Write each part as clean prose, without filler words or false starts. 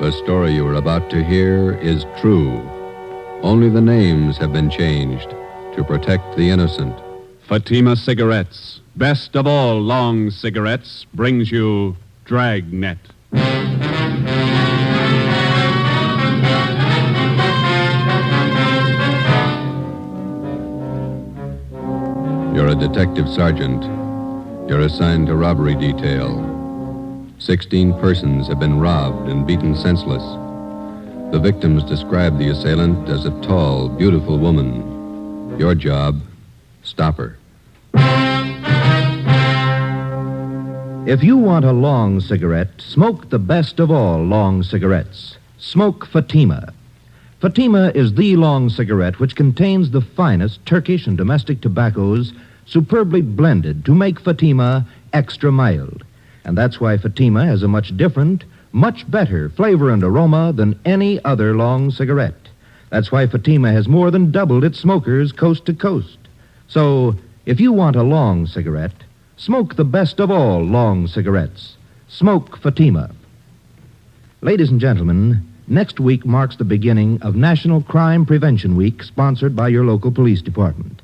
The story you are about to hear is true. Only the names have been changed to protect the innocent. Fatima Cigarettes, best of all long cigarettes, brings you Dragnet. You're a detective sergeant. You're assigned to robbery detail. 16 persons have been robbed and beaten senseless. The victims describe the assailant as a tall, beautiful woman. Your job, stop her. If you want a long cigarette, smoke the best of all long cigarettes. Smoke Fatima. Fatima is the long cigarette which contains the finest Turkish and domestic tobaccos superbly blended to make Fatima extra mild. And that's why Fatima has a much different, much better flavor and aroma than any other long cigarette. That's why Fatima has more than doubled its smokers coast to coast. So, if you want a long cigarette, smoke the best of all long cigarettes. Smoke Fatima. Ladies and gentlemen, next week marks the beginning of National Crime Prevention Week, sponsored by your local police department.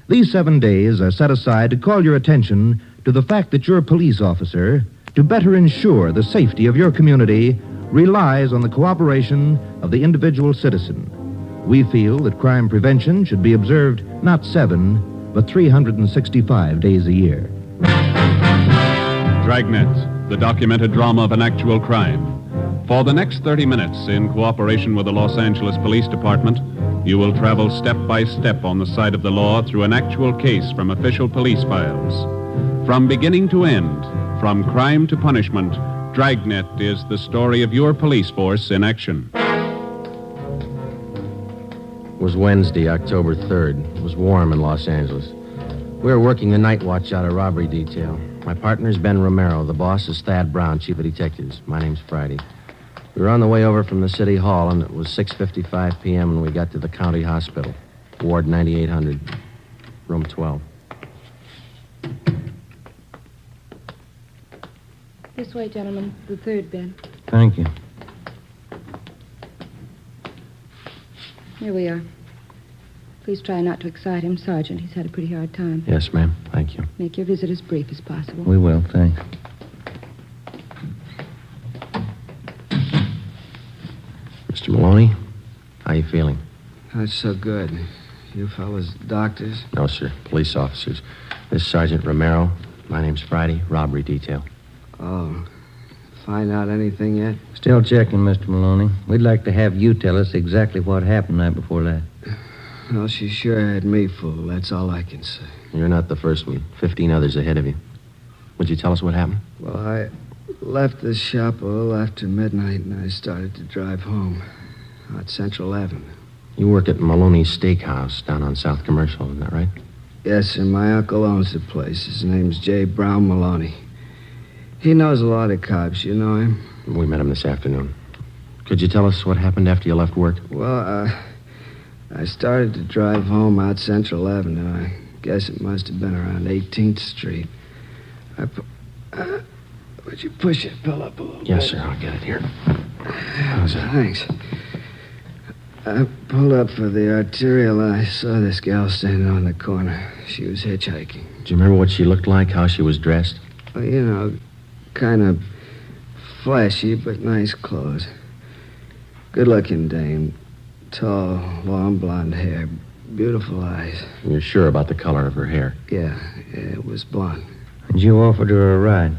These 7 days are set aside to call your attention to the fact that your police officer, to better ensure the safety of your community, relies on the cooperation of the individual citizen. We feel that crime prevention should be observed not 7, but 365 days a year. Dragnet, the documented drama of an actual crime. For the next 30 minutes, in cooperation with the Los Angeles Police Department, you will travel step by step on the side of the law through an actual case from official police files. From beginning to end, from crime to punishment, Dragnet is the story of your police force in action. It was Wednesday, October 3rd. It was warm in Los Angeles. We were working the night watch out of robbery detail. My partner's Ben Romero. The boss is Thad Brown, chief of detectives. My name's Friday. We were on the way over from the city hall, and it was 6:55 p.m. when we got to the county hospital, Ward 9800, room 12. This way, gentlemen. The third, Ben. Thank you. Here we are. Please try not to excite him, Sergeant. He's had a pretty hard time. Yes, ma'am. Thank you. Make your visit as brief as possible. We will, thanks. Mr. Maloney, how you feeling? Not so good. You fellas doctors? No, sir. Police officers. This is Sergeant Romero. My name's Friday. Robbery detail. Oh. Find out anything yet? Still checking, Mr. Maloney. We'd like to have you tell us exactly what happened night before last. Well, she sure had me fooled. That's all I can say. You're not the first one. 15 others ahead of you. Would you tell us what happened? Well, I left the shop a little after midnight, and I started to drive home out Central Avenue. You work at Maloney's Steakhouse down on South Commercial, isn't that right? Yes, sir. My uncle owns the place. His name's J. Brown Maloney. He knows a lot of cops. You know him? We met him this afternoon. Could you tell us what happened after you left work? Well, I started to drive home out Central Avenue. I guess it must have been around 18th Street. Would you push that pill up a little bit? Yes, sir. I'll get it here. How's that? Thanks. I pulled up for the arterial. I saw this gal standing on the corner. She was hitchhiking. Do you remember what she looked like, how she was dressed? Well, you know, kind of flashy, but nice clothes. Good-looking dame. Tall, long blonde hair. Beautiful eyes. You're sure about the color of her hair? Yeah, it was blonde. And you offered her a ride?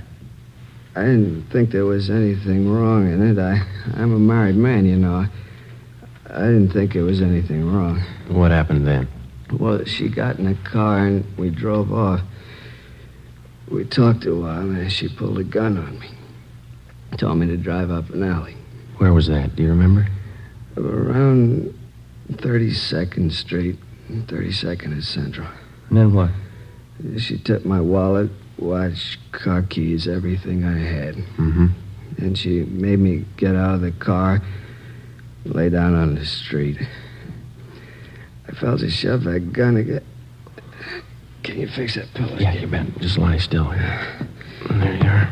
I didn't think there was anything wrong in it. I'm a married man, you know. I didn't think there was anything wrong. What happened then? Well, she got in a car and we drove off. We talked a while and then she pulled a gun on me. Told me to drive up an alley. Where was that? Do you remember? Around 32nd Street, 32nd and Central. And then what? She took my wallet, watch, car keys, everything I had. Mm-hmm. And she made me get out of the car, lay down on the street. I felt her shove that gun again. Can you fix that pillow? Yeah, you bet. Just lie still here. There you are.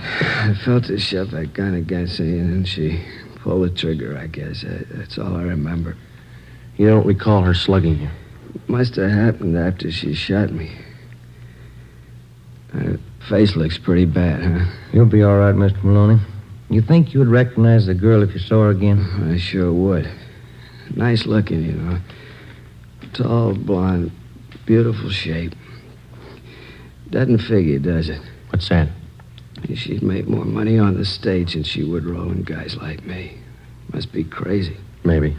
I felt her shove that gun against me, and then she pull the trigger, I guess. That's all I remember. You don't recall her slugging you? Must have happened after she shot me. Her face looks pretty bad, huh? You'll be all right, Mr. Maloney. You think you would recognize the girl if you saw her again? I sure would. Nice looking, you know. Tall, blonde, beautiful shape. Doesn't figure, does it? What's that? She'd make more money on the stage than she would rolling guys like me. Must be crazy. Maybe.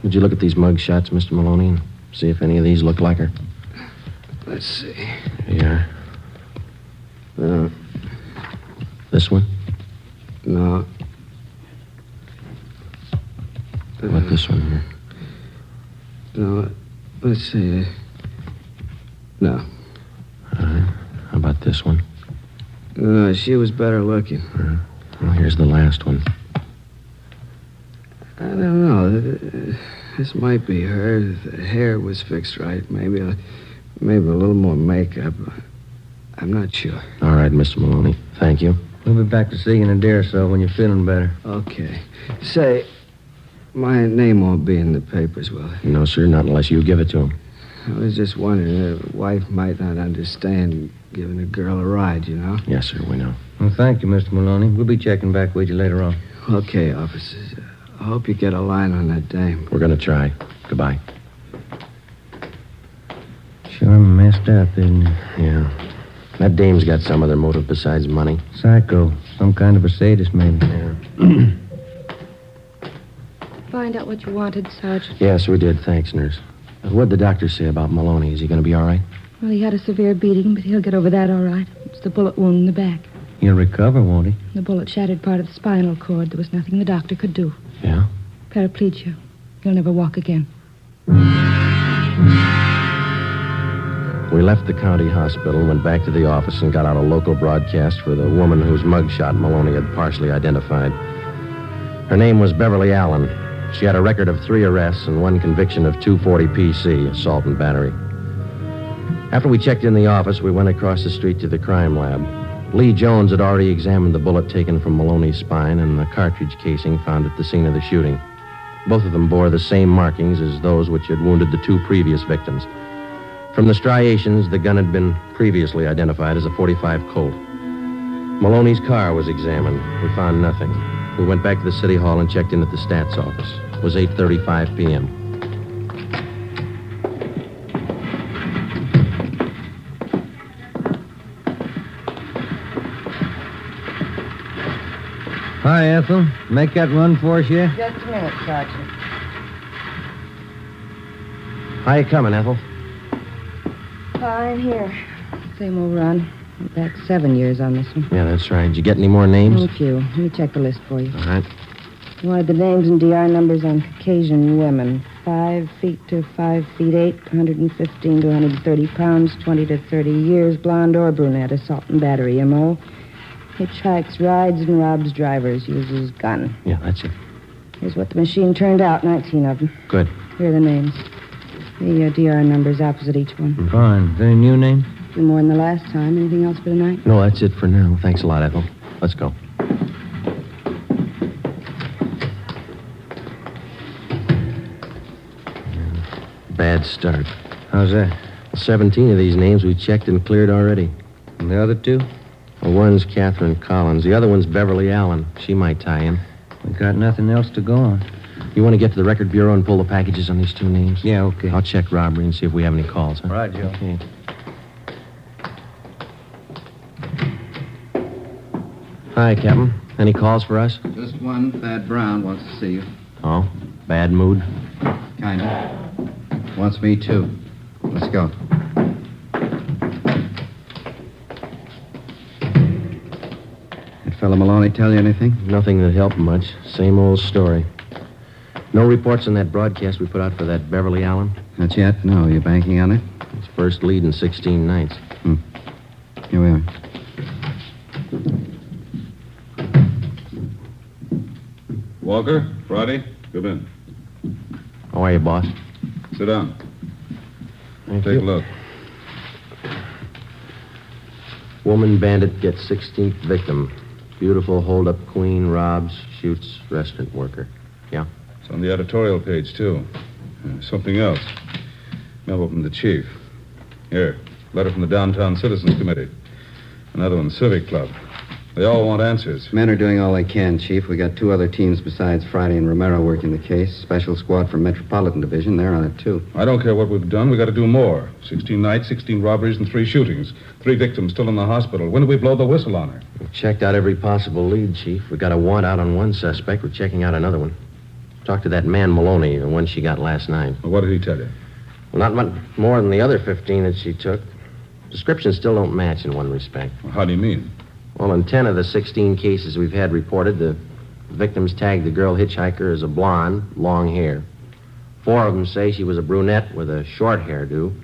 Would you look at these mug shots, Mr. Maloney, and see if any of these look like her? Let's see. Yeah. This one? No. How about this one here? No. Let's see. No. All right. How about this one? No, she was better looking. Well, here's the last one. I don't know. This might be her. The hair was fixed right. Maybe a little more makeup. I'm not sure. All right, Mr. Maloney. Thank you. We'll be back to see you in a day or so when you're feeling better. Okay. Say, my name won't be in the papers, will it? No, sir, not unless you give it to him. I was just wondering, a wife might not understand giving a girl a ride, you know? Yes, sir, we know. Well, thank you, Mr. Maloney. We'll be checking back with you later on. Okay, officers. I hope you get a line on that dame. We're going to try. Goodbye. Sure messed up, isn't it? Yeah. That dame's got some other motive besides money. Psycho. Some kind of a sadist, maybe. Yeah. Find out what you wanted, Sergeant. Yes, we did. Thanks, nurse. What'd the doctor say about Maloney? Is he going to be all right? Well, he had a severe beating, but he'll get over that all right. It's the bullet wound in the back. He'll recover, won't he? The bullet shattered part of the spinal cord. There was nothing the doctor could do. Yeah? Paraplegia. He'll never walk again. We left the county hospital, went back to the office, and got out a local broadcast for the woman whose mugshot Maloney had partially identified. Her name was Beverly Allen. She had a record of 3 arrests and 1 conviction of 240 PC, assault and battery. After we checked in the office, we went across the street to the crime lab. Lee Jones had already examined the bullet taken from Maloney's spine and the cartridge casing found at the scene of the shooting. Both of them bore the same markings as those which had wounded the 2 previous victims. From the striations, the gun had been previously identified as a .45 Colt. Maloney's car was examined. We found nothing. We went back to the city hall and checked in at the stats office. It was 8:35 p.m. Hi, Ethel. Make that run for us yet? Just a minute, Sergeant. How you coming, Ethel? Fine, here. Same old run. Went back 7 years on this one. Yeah, that's right. Did you get any more names? A few. Let me check the list for you. All right. You wanted the names and DR numbers on Caucasian women. 5 feet to 5 feet 8, 115 to 130 pounds, 20 to 30 years, blonde or brunette, assault and battery, M.O. Hitchhikes, rides, and robs drivers, uses gun. Yeah, that's it. Here's what the machine turned out, 19 of them. Good. Here are the names. The DR numbers opposite each one. Fine. Any new name? A few more than the last time. Anything else for tonight? No, that's it for now. Thanks a lot, Ethel. Let's go. Bad start. How's that? 17 of these names we checked and cleared already. And the other 2? Well, one's Catherine Collins. The other one's Beverly Allen. She might tie in. We got nothing else to go on. You want to get to the record bureau and pull the packages on these 2 names? Yeah, okay. I'll check robbery and see if we have any calls, huh? Right, Joe. Okay. Hi, Captain. Any calls for us? Just one. Thad Brown wants to see you. Oh, bad mood? Kind of. Wants me, too. Let's go. That fellow Maloney tell you anything? Nothing that helped much. Same old story. No reports on that broadcast we put out for that Beverly Allen? Not yet? No. You banking on it? It's first lead in 16 nights. Here we are. Walker, Friday, come in. How are you, boss? Sit down. Thank Take you. a look. Woman bandit gets 16th victim. Beautiful hold-up queen, robs, shoots, restaurant worker. Yeah? It's on the editorial page, too. Something else. Memo from the chief. Here, letter from the Downtown Citizens Committee. Another one, Civic Club. They all want answers. Men are doing all they can, Chief. We got 2 other teams besides Friday and Romero working the case. Special squad from Metropolitan Division. They're on it, too. I don't care what we've done. We got to do more. 16 nights, 16 robberies, and 3 shootings. 3 victims still in the hospital. When do we blow the whistle on her? We've checked out every possible lead, Chief. We got a warrant out on one suspect. We're checking out another one. Talked to that man Maloney, the one she got last night. Well, what did he tell you? Well, not much more than the other 15 that she took. Descriptions still don't match in one respect. Well, how do you mean? Well, in 10 of the 16 cases we've had reported, the victims tagged the girl hitchhiker as a blonde, long hair. 4 of them say she was a brunette with a short hairdo.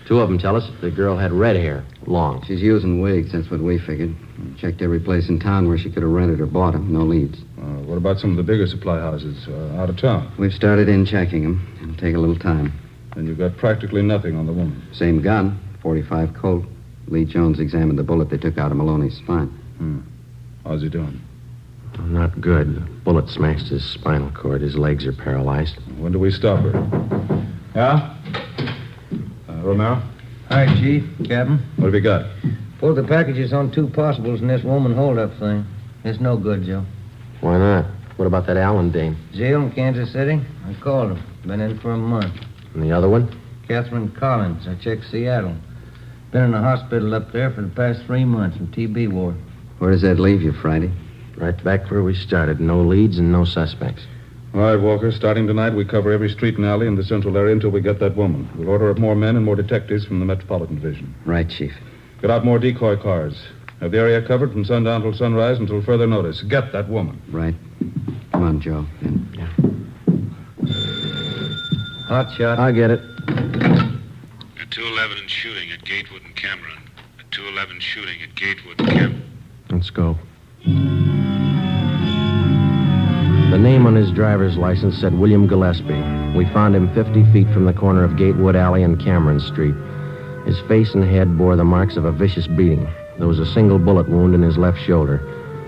2 of them tell us that the girl had red hair, long. She's using wigs. That's what we figured. Checked every place in town where she could have rented or bought them. No leads. What about some of the bigger supply houses out of town? We've started in checking them. It'll take a little time. And you've got practically nothing on the woman. Same gun, 45 Colt. Lee Jones examined the bullet they took out of Maloney's spine. How's he doing? Not good. The bullet smashed his spinal cord. His legs are paralyzed. When do we stop her? Yeah? Romero? Hi, Chief. Captain. What have you got? Pulled the packages on 2 possibles in this woman holdup thing. It's no good, Joe. Why not? What about that Allen dame? Jail in Kansas City? I called him. Been in for a month. And the other one? Catherine Collins. I checked Seattle. Been in the hospital up there for the past 3 months in TB ward. Where does that leave you, Friday? Right back where we started. No leads and no suspects. All right, Walker. Starting tonight, we cover every street and alley in the central area until we get that woman. We'll order up more men and more detectives from the Metropolitan Division. Right, Chief. Get out more decoy cars. Have the area covered from sundown till sunrise until further notice. Get that woman. Right. Come on, Joe. In. Yeah. Hot shot. I get it. At 211 and shooting at Gatewood and Cameron. At 211 shooting at Gatewood and Cameron. Let's go. The name on his driver's license said William Gillespie. We found him 50 feet from the corner of Gatewood Alley and Cameron Street. His face and head bore the marks of a vicious beating. There was a single bullet wound in his left shoulder.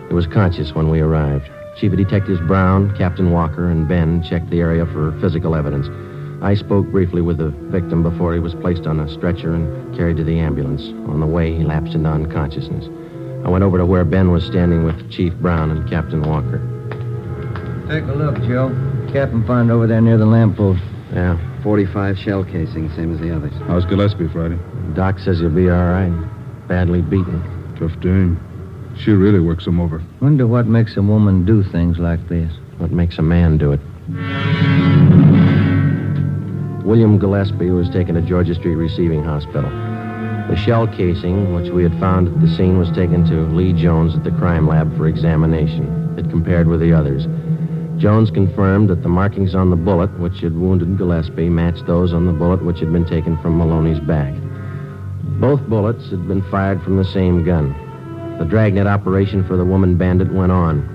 He was conscious when we arrived. Chief of Detectives Brown, Captain Walker, and Ben checked the area for physical evidence. I spoke briefly with the victim before he was placed on a stretcher and carried to the ambulance. On the way, he lapsed into unconsciousness. I went over to where Ben was standing with Chief Brown and Captain Walker. Take a look, Joe. Captain found over there near the lamppost. Yeah. 45 shell casing, same as the others. How's Gillespie, Friday? Doc says he'll be all right. Badly beaten. Tough dame. She really works him over. Wonder what makes a woman do things like this. What makes a man do it? William Gillespie was taken to Georgia Street Receiving Hospital. The shell casing, which we had found at the scene, was taken to Lee Jones at the crime lab for examination. It compared with the others. Jones confirmed that the markings on the bullet, which had wounded Gillespie, matched those on the bullet which had been taken from Maloney's back. Both bullets had been fired from the same gun. The Dragnet operation for the woman bandit went on.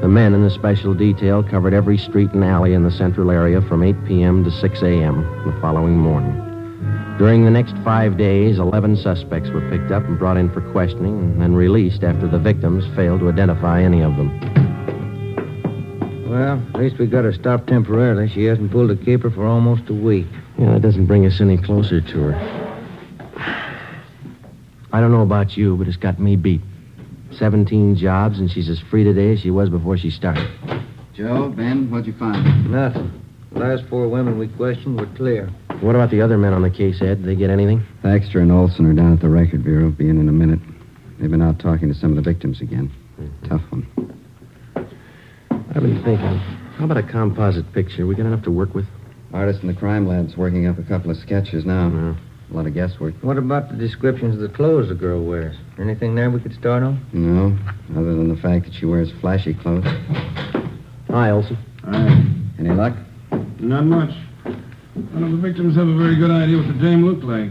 The men in the special detail covered every street and alley in the central area from 8 p.m. to 6 a.m. the following morning. During the next 5 days, 11 suspects were picked up and brought in for questioning and then released after the victims failed to identify any of them. Well, at least we got her stopped temporarily. She hasn't pulled a caper for almost a week. Yeah, that doesn't bring us any closer to her. I don't know about you, but it's got me beat. 17 jobs, and she's as free today as she was before she started. Joe, Ben, what'd you find? Nothing. The last 4 women we questioned were clear. What about the other men on the case, Ed? Did they get anything? Baxter and Olson are down at the Record Bureau. Be in a minute. They've been out talking to some of the victims again. Tough one. I've been thinking, how about a composite picture? We got enough to work with? Artist in the crime lab's working up a couple of sketches now. Yeah. A lot of guesswork. What about the descriptions of the clothes the girl wears? Anything there we could start on? No, other than the fact that she wears flashy clothes. Hi, Olson. Hi. Any luck? Not much. None of the victims have a very good idea what the dame looked like.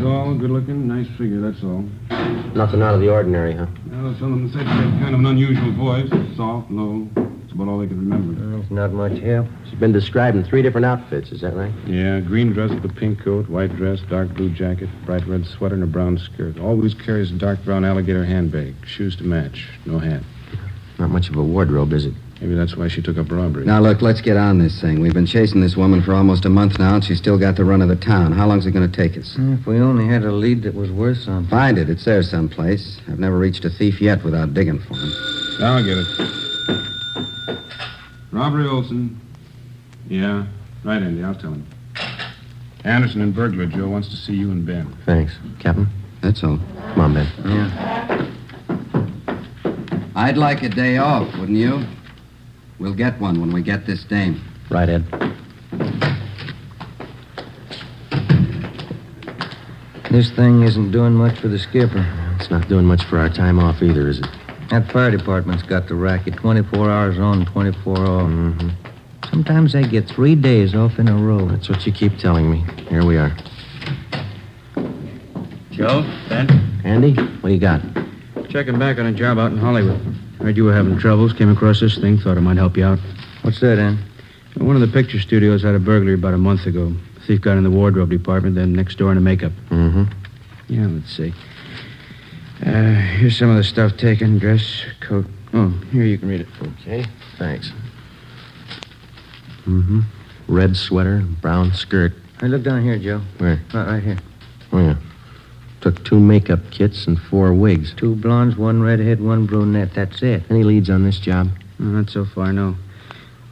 Tall, good-looking, nice figure, that's all. Nothing out of the ordinary, huh? Well, some of them said she had kind of an unusual voice. Soft, low. That's about all they could remember. There's not much help. She's been described in 3 different outfits, is that right? Yeah, green dress with a pink coat, white dress, dark blue jacket, bright red sweater, and a brown skirt. Always carries a dark brown alligator handbag. Shoes to match. No hat. Not much of a wardrobe, is it? Maybe that's why she took up robbery. Now, look, let's get on this thing. We've been chasing this woman for almost a month now, and she's still got the run of the town. How long's it going to take us? If we only had a lead that was worth something. Find it. It's there someplace. I've never reached a thief yet without digging for him. I'll get it. Robbery Olson. Yeah. Right, Andy. I'll tell him. Anderson and burglar Joe wants to see you and Ben. Thanks. Captain? That's all. Come on, Ben. Yeah. I'd like a day off, wouldn't you? We'll get one when we get this dame. Right, Ed. This thing isn't doing much for the skipper. It's not doing much for our time off either, is it? That fire department's got the racket 24 hours on, 24 off. Mm-hmm. Sometimes they get 3 days off in a row. That's what you keep telling me. Here we are. Joe, Ben? Andy, what do you got? Checking back on a job out in Hollywood. Heard you were having troubles, came across this thing, thought it might help you out. What's that, Ann? One of the picture studios had a burglary about a month ago. The thief got in the wardrobe department, then next door in the makeup. Mm-hmm. Yeah, let's see. Here's some of the stuff taken. Dress, coat. Oh, here, you can read it. Okay, thanks. Mm-hmm. Red sweater, brown skirt. Hey, look down here, Joe. Where? Right here. Oh, yeah. Took 2 makeup kits and 4 wigs. 2 blondes, 1 redhead, 1 brunette. That's it. Any leads on this job? Not so far, no.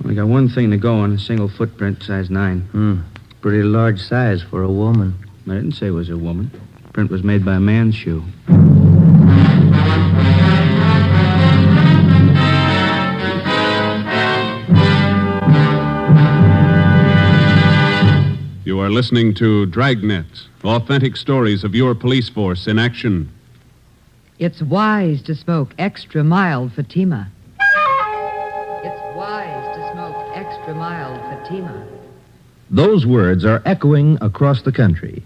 We got one thing to go on, a single footprint, size 9. Pretty large size for a woman. I didn't say it was a woman. Print was made by a man's shoe. You are listening to Dragnet, authentic stories of your police force in action. It's wise to smoke extra mild Fatima. It's wise to smoke extra mild Fatima. Those words are echoing across the country.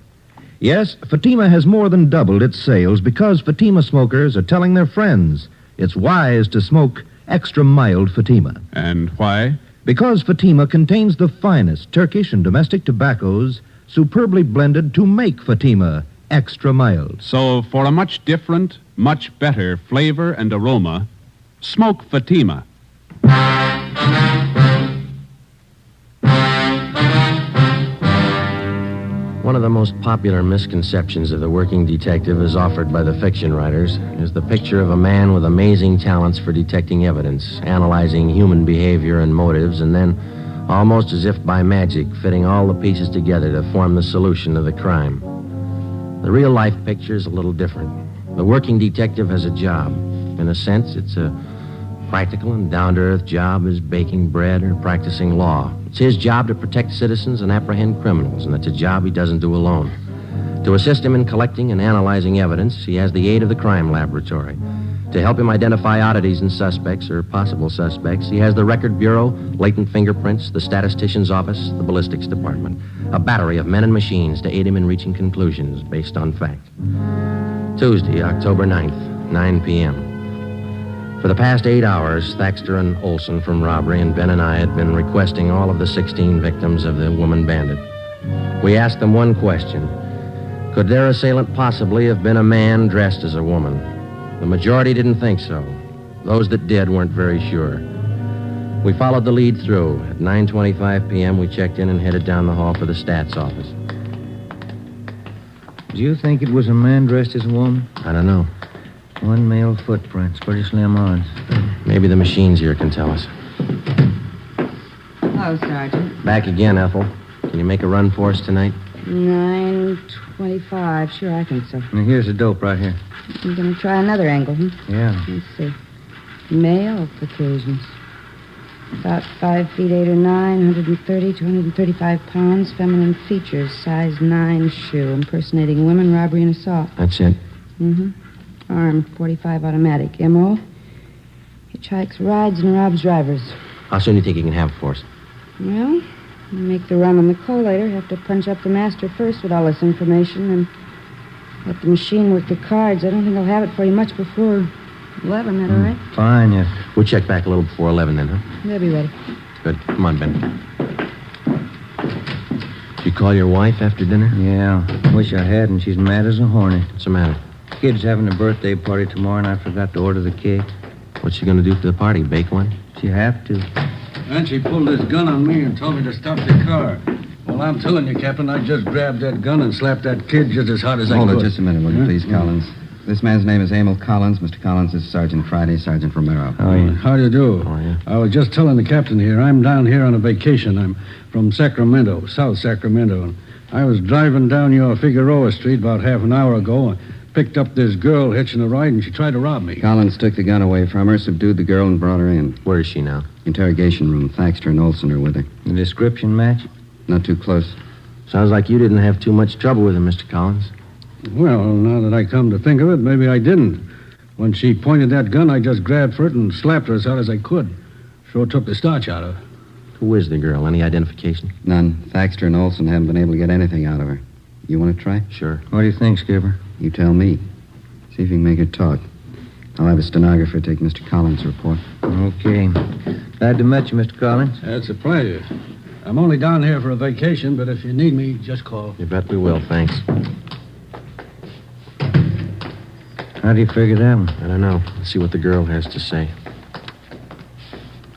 Yes, Fatima has more than doubled its sales because Fatima smokers are telling their friends it's wise to smoke extra mild Fatima. And why? Because Fatima contains the finest Turkish and domestic tobaccos superbly blended to make Fatima extra mild. So, for a much different, much better flavor and aroma, smoke Fatima. One of the most popular misconceptions of the working detective as offered by the fiction writers is the picture of a man with amazing talents for detecting evidence, analyzing human behavior and motives, and then, almost as if by magic, fitting all the pieces together to form the solution of the crime. The real-life picture is a little different. The working detective has a job. In a sense, it's a practical and down-to-earth job as baking bread or practicing law. It's his job to protect citizens and apprehend criminals, and it's a job he doesn't do alone. To assist him in collecting and analyzing evidence, he has the aid of the crime laboratory. To help him identify oddities in suspects or possible suspects, he has the Record Bureau, latent fingerprints, the statistician's office, the ballistics department. A battery of men and machines to aid him in reaching conclusions based on fact. Tuesday, October 9th, 9 p.m. For the past 8 hours, Thaxter and Olson from robbery and Ben and I had been requesting all of the 16 victims of the woman bandit. We asked them one question. Could their assailant possibly have been a man dressed as a woman? The majority didn't think so. Those that did weren't very sure. We followed the lead through. At 9:25 p.m., we checked in and headed down the hall for the stats office. Do you think it was a man dressed as a woman? I don't know. 1 male footprint, pretty slim odds. Maybe the machines here can tell us. Hello, Sergeant. Back again, Ethel. Can you make a run for us tonight? 9:25. Sure, I think so. Now, here's the dope right here. You're going to try another angle, huh? Yeah. Let's see. Male Caucasians. About 5 feet 8 or 9, 130, 235 pounds, feminine features, size 9 shoe, impersonating women, robbery, and assault. That's it. Mm-hmm. Armed, .45 automatic. M.O. Hitchhikes, rides, and robs drivers. How soon do you think you can have it for us? Well, we make the run on the collator. Have to punch up the master first with all this information and let the machine work the cards. I don't think I'll have it for you much before 11, that all right? Fine, yes. We'll check back a little before 11 then, huh? They'll be ready. Good. Come on, Ben. Did you call your wife after dinner? Yeah. Wish I hadn't. She's mad as a hornet. What's the matter? Kid's having a birthday party tomorrow, and I forgot to order the cake. What's she going to do for the party? Bake one? She have to. And she pulled this gun on me and told me to stop the car. Well, I'm telling you, Captain, I just grabbed that gun and slapped that kid just as hard as I could. Hold it just a minute, will you, please, Collins? This man's name is Emil Collins. Mr. Collins is Sergeant Friday, Sergeant Romero. Oh, yeah. How do you do? Oh, yeah. I was just telling the captain here, I'm down here on a vacation. I'm from Sacramento, South Sacramento. And I was driving down your Figueroa Street about half an hour ago and picked up this girl hitching a ride, and she tried to rob me. Collins took the gun away from her, subdued the girl, and brought her in. Where is she now? Interrogation room. Thaxter and Olson are with her. The description match? Not too close. Sounds like you didn't have too much trouble with her, Mr. Collins. Well, now that I come to think of it, maybe I didn't. When she pointed that gun, I just grabbed for it and slapped her as hard as I could. Sure took the starch out of her. Who is the girl? Any identification? None. Thaxter and Olson haven't been able to get anything out of her. You want to try? Sure. What do you think, Skipper? You tell me. See if you can make her talk. I'll have a stenographer take Mr. Collins' report. Okay. Glad to meet you, Mr. Collins. That's a pleasure. I'm only down here for a vacation, but if you need me, just call. You bet we will, thanks. How do you figure that one? I don't know. Let's see what the girl has to say.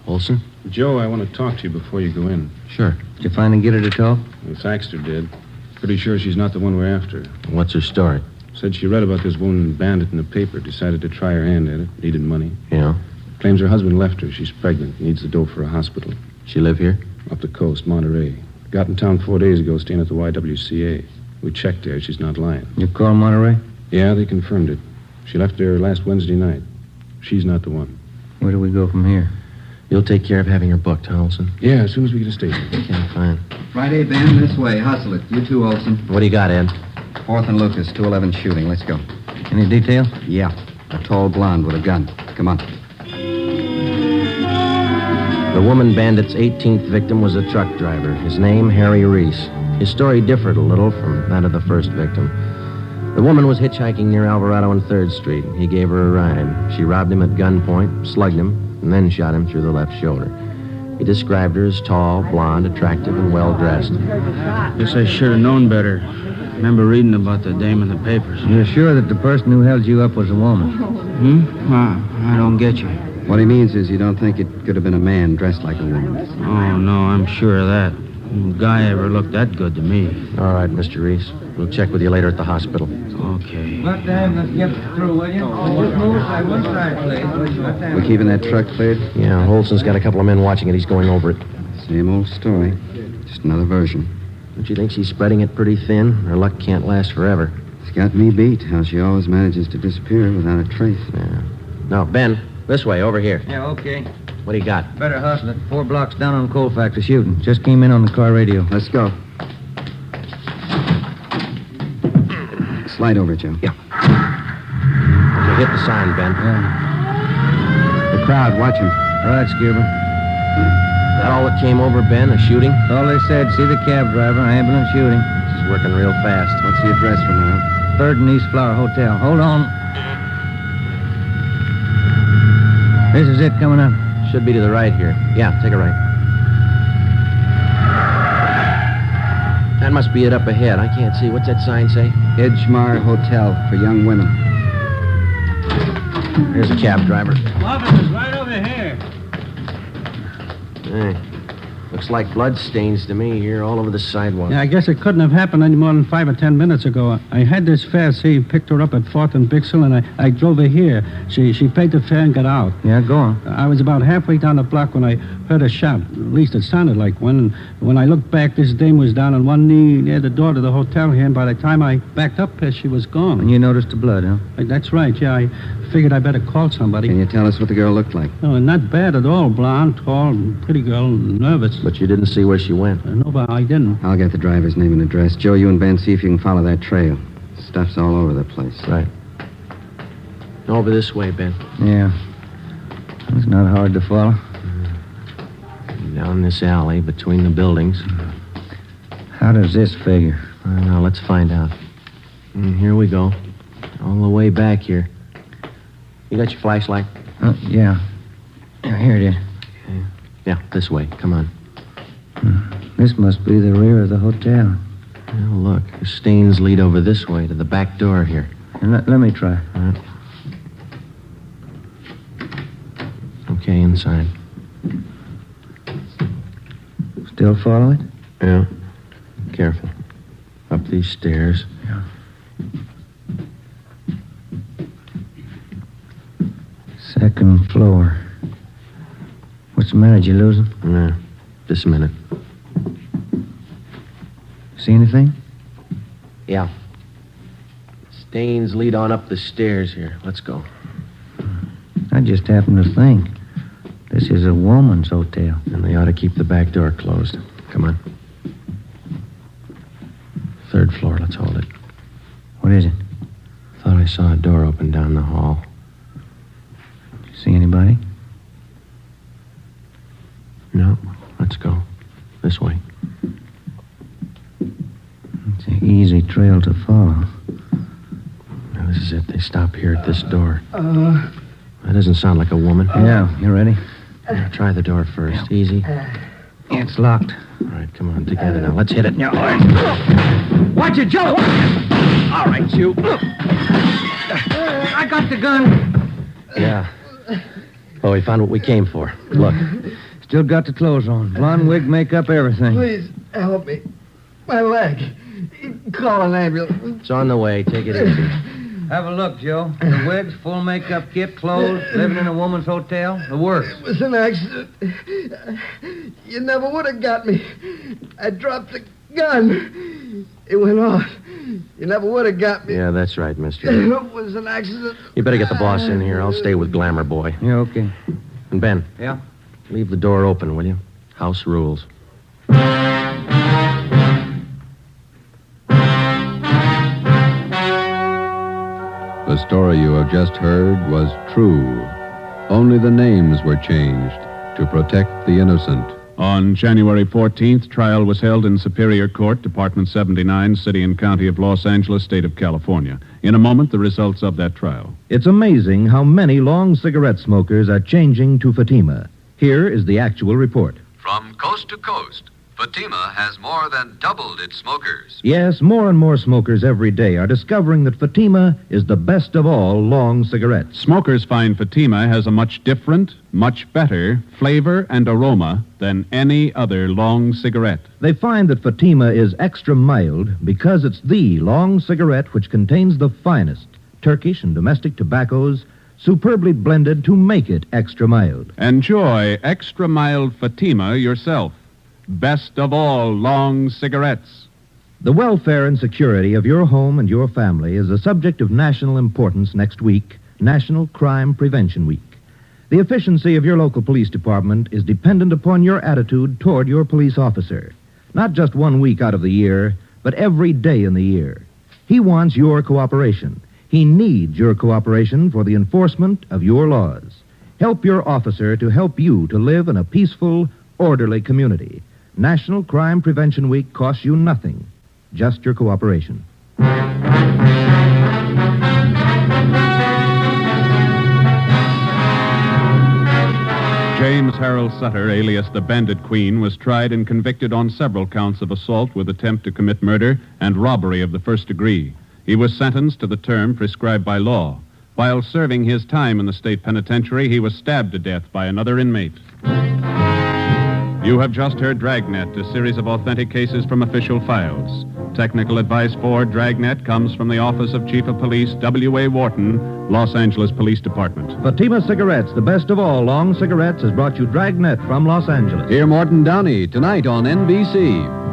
Olson? Joe, I want to talk to you before you go in. Sure. Did you finally get her to talk? Well, Thaxter did. Pretty sure she's not the one we're after. What's her story? Said she read about this woman bandit in the paper, decided to try her hand at it, needed money. Yeah? Claims her husband left her. She's pregnant, needs the dough for a hospital. She live here? Up the coast, Monterey. Got in town 4 days ago, staying at the YWCA. We checked there. She's not lying. You call Monterey? Yeah, they confirmed it. She left there last Wednesday night. She's not the one. Where do we go from here? You'll take care of having her booked, huh, Olson? Yeah, as soon as we get a station. Okay, fine. Friday, Ben, this way. Hustle it. You too, Olson. What do you got, Ed? 4th and Lucas, 211 shooting. Let's go. Any detail? Yeah. A tall blonde with a gun. Come on. The woman bandit's 18th victim was a truck driver. His name, Harry Reese. His story differed a little from that of the first victim. The woman was hitchhiking near Alvarado and 3rd Street. He gave her a ride. She robbed him at gunpoint, slugged him, and then shot him through the left shoulder. He described her as tall, blonde, attractive, and well-dressed. Guess I should have known better. Remember reading about the dame in the papers. You're sure that the person who held you up was a woman? I don't get you. What he means is you don't think it could have been a man dressed like a woman. Oh, no, I'm sure of that. No guy ever looked that good to me. All right, Mr. Reese. We'll check with you later at the hospital. Okay. What time? Let's get through, will you? Just move side one side, please. What time? We keeping that truck cleared? Yeah, Olson's got a couple of men watching it. He's going over it. Same old story. Just another version. Don't you think she's spreading it pretty thin? Her luck can't last forever. It's got me beat, how she always manages to disappear without a trace. Yeah. No, Ben, this way, over here. Yeah, okay. What do you got? Better hustle it. 4 blocks down on coal factory shooting. Just came in on the car radio. Let's go. Slide over, Joe. Yeah. Okay, hit the sign, Ben. Yeah. The crowd, watch him. Right, Skipper. That all that came over, Ben? A shooting? That's all they said. See the cab driver, ambulance shooting. She's working real fast. What's the address for now? 3rd and East Flower Hotel. Hold on. This is it coming up. Should be to the right here. Yeah, take a right. That must be it up ahead. I can't see. What's that sign say? Edgemar Hotel for young women. Here's a cab driver. Officer's right over here. Hey, looks like blood stains to me here all over the sidewalk. Yeah, I guess it couldn't have happened any more than 5 or 10 minutes ago. I had this fare. See, picked her up at 4th and Bixel, and I drove her here. She paid the fare and got out. Yeah, go on. I was about halfway down the block when I heard a shot. At least it sounded like one. And when I looked back, this dame was down on one knee near the door to the hotel here, and by the time I backed up here, she was gone. And you noticed the blood, huh? That's right, yeah. I figured I better call somebody. Can you tell us what the girl looked like? No, not bad at all. Blonde, tall, pretty girl, nervous. But you didn't see where she went. No, but I didn't. I'll get the driver's name and address. Joe, you and Ben, see if you can follow that trail. Stuff's all over the place. Right. Over this way, Ben. Yeah. It's not hard to follow. Down this alley between the buildings. How does this figure? I don't know. Let's find out. Here we go. All the way back here. You got your flashlight? Yeah. Here it is. Yeah, this way. Come on. This must be the rear of the hotel. Well, look, the stains lead over this way to the back door here. And let me try. Okay, inside. Still follow it? Yeah. Careful. Up these stairs. Yeah. Second floor. What's the matter? Did you lose him? Yeah. Just a minute. See anything? Yeah. Stains lead on up the stairs here. Let's go. I just happened to think. This is a woman's hotel. And they ought to keep the back door closed. Come on. Third floor. Let's hold it. What is it? Thought I saw a door open down the hall. See anybody? No. Let's go. This way. It's an easy trail to follow. Now, this is it. They stop here at this door. That doesn't sound like a woman. Yeah, you ready? Now, try the door first. Easy. It's locked. All right, come on. Together now. Let's hit it. Yeah, all right. Watch it, Joe! All right, you. I got the gun. Yeah. Oh, we found what we came for. Look. Still got the clothes on. Blonde wig, makeup, everything. Please, help me. My leg. Call an ambulance. It's on the way. Take it easy. Have a look, Joe. The wigs, full makeup kit, clothes, living in a woman's hotel. The works. It was an accident. You never would have got me. I dropped the gun. It went off. You never would have got me. Yeah, that's right, mister. It was an accident. You better get the boss in here. I'll stay with Glamour Boy. Yeah, okay. And Ben. Yeah? Leave the door open, will you? House rules. The story you have just heard was true. Only the names were changed to protect the innocent. On January 14th, trial was held in Superior Court, Department 79, City and County of Los Angeles, State of California. In a moment, the results of that trial. It's amazing how many long cigarette smokers are changing to Fatima. Here is the actual report. From coast to coast, Fatima has more than doubled its smokers. Yes, more and more smokers every day are discovering that Fatima is the best of all long cigarettes. Smokers find Fatima has a much different, much better flavor and aroma than any other long cigarette. They find that Fatima is extra mild because it's the long cigarette which contains the finest Turkish and domestic tobaccos superbly blended to make it extra mild. Enjoy extra mild Fatima yourself. Best of all long cigarettes. The welfare and security of your home and your family is a subject of national importance next week, National Crime Prevention Week. The efficiency of your local police department is dependent upon your attitude toward your police officer. Not just 1 week out of the year, but every day in the year. He wants your cooperation. He needs your cooperation for the enforcement of your laws. Help your officer to help you to live in a peaceful, orderly community. National Crime Prevention Week costs you nothing, just your cooperation. James Harold Sutter, alias the Bandit Queen, was tried and convicted on several counts of assault with attempt to commit murder and robbery of the first degree. He was sentenced to the term prescribed by law. While serving his time in the state penitentiary, he was stabbed to death by another inmate. You have just heard Dragnet, a series of authentic cases from official files. Technical advice for Dragnet comes from the Office of Chief of Police W.A. Wharton, Los Angeles Police Department. Fatima Cigarettes, the best of all long cigarettes, has brought you Dragnet from Los Angeles. Hear Morton Downey tonight on NBC.